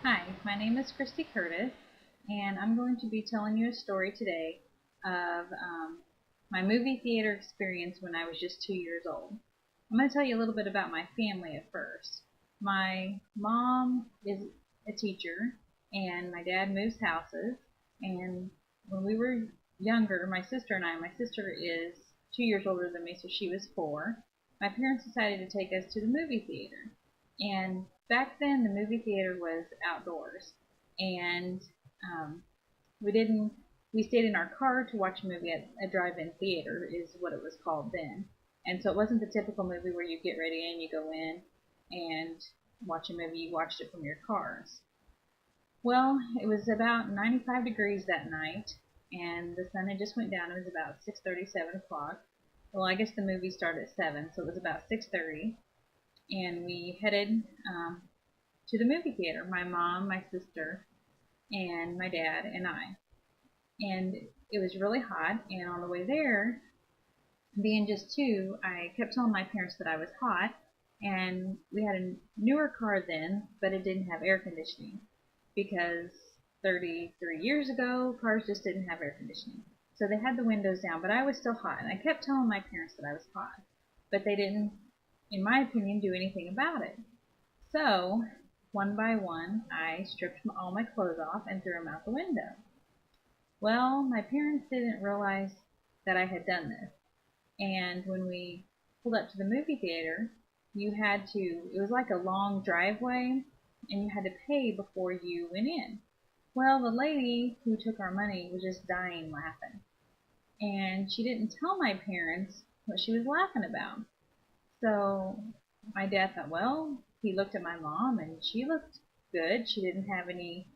Hi, my name is Christy Curtis, and I'm going to be telling you a story today of my movie theater experience when I was just 2 years old. I'm going to tell you a little bit about my family at first. My mom is a teacher, and my dad moves houses. And when we were younger, my sister is 2 years older than me, so she was 4. My parents decided to take us to the movie theater. And back then, the movie theater was outdoors, and um, we didn't. We stayed in our car to watch a movie at a drive-in theater, is what it was called then. And so it wasn't the typical movie where you get ready and you go in and watch a movie. You watched it from your cars. Well, it was about 95 degrees that night, and the sun had just went down. It was about 6:30, 7 o'clock. Well, I guess the movie started at 7, so it was about 6:30, and we headed to the movie theater. My mom, my sister, and my dad and I. And it was really hot, and on the way there, being just 2, I kept telling my parents that I was hot, and we had a newer car then, but it didn't have air conditioning because 33 years ago, cars just didn't have air conditioning. So they had the windows down, but I was still hot, and I kept telling my parents that I was hot, but they didn't, in my opinion, do anything about it. So, one by one, I stripped all my clothes off and threw them out the window. Well, my parents didn't realize that I had done this. And when we pulled up to the movie theater, it was like a long driveway, and you had to pay before you went in. Well, the lady who took our money was just dying laughing. And she didn't tell my parents what she was laughing about. So my dad thought, well, he looked at my mom, and she looked good. She didn't have any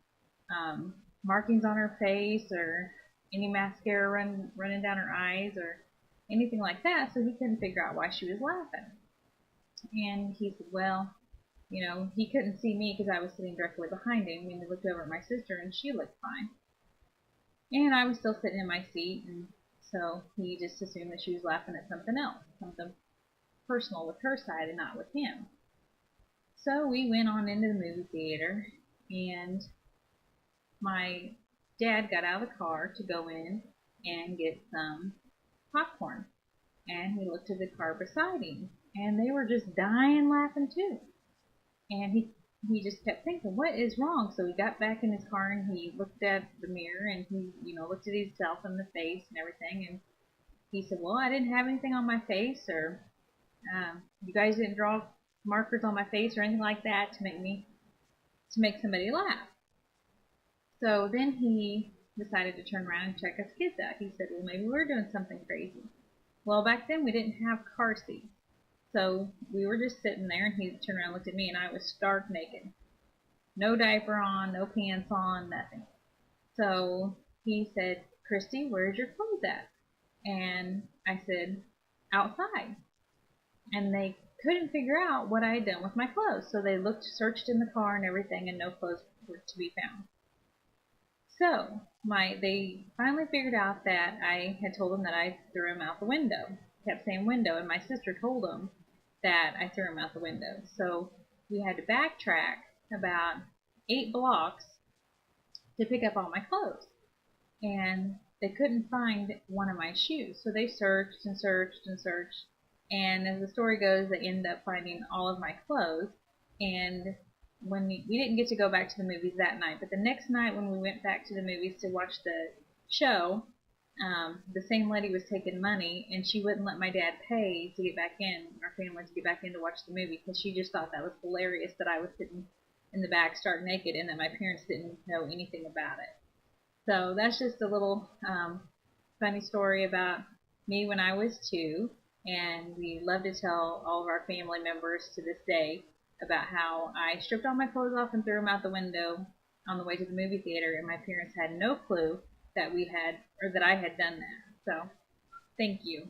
markings on her face or any mascara running down her eyes or anything like that, so he couldn't figure out why she was laughing. And he said, well, he couldn't see me because I was sitting directly behind him, and he looked over at my sister, and she looked fine. And I was still sitting in my seat, and so he just assumed that she was laughing at something else, something personal with her side and not with him. So we went on into the movie theater, and my dad got out of the car to go in and get some popcorn. And he looked at the car beside him, and they were just dying laughing too. And he just kept thinking, what is wrong? So he got back in his car, and he looked at the mirror, and he looked at himself in the face and everything, and he said, well, I didn't have anything on my face, or you guys didn't draw markers on my face or anything like that to make somebody laugh. So then he decided to turn around and check us kids out. He said, well, maybe we're doing something crazy. Well, back then we didn't have car seats. So we were just sitting there, and he turned around and looked at me, and I was stark naked. No diaper on, no pants on, nothing. So he said, Christy, where's your clothes at? And I said, outside. And they couldn't figure out what I had done with my clothes. So they searched in the car and everything, and no clothes were to be found. So they finally figured out that I had told them that I threw them out the window. Kept saying window, and my sister told them that I threw them out the window. So we had to backtrack about 8 blocks to pick up all my clothes. And they couldn't find one of my shoes. So they searched and searched and searched. And as the story goes, they ended up finding all of my clothes. And when we didn't get to go back to the movies that night, but the next night when we went back to the movies to watch the show, the same lady was taking money, and she wouldn't let my dad pay to get back in, our family to get back in to watch the movie, because she just thought that was hilarious that I was sitting in the back stark naked and that my parents didn't know anything about it. So that's just a little funny story about me when I was 2, and we love to tell all of our family members to this day about how I stripped all my clothes off and threw them out the window on the way to the movie theater, and my parents had no clue that I had done that. So, thank you.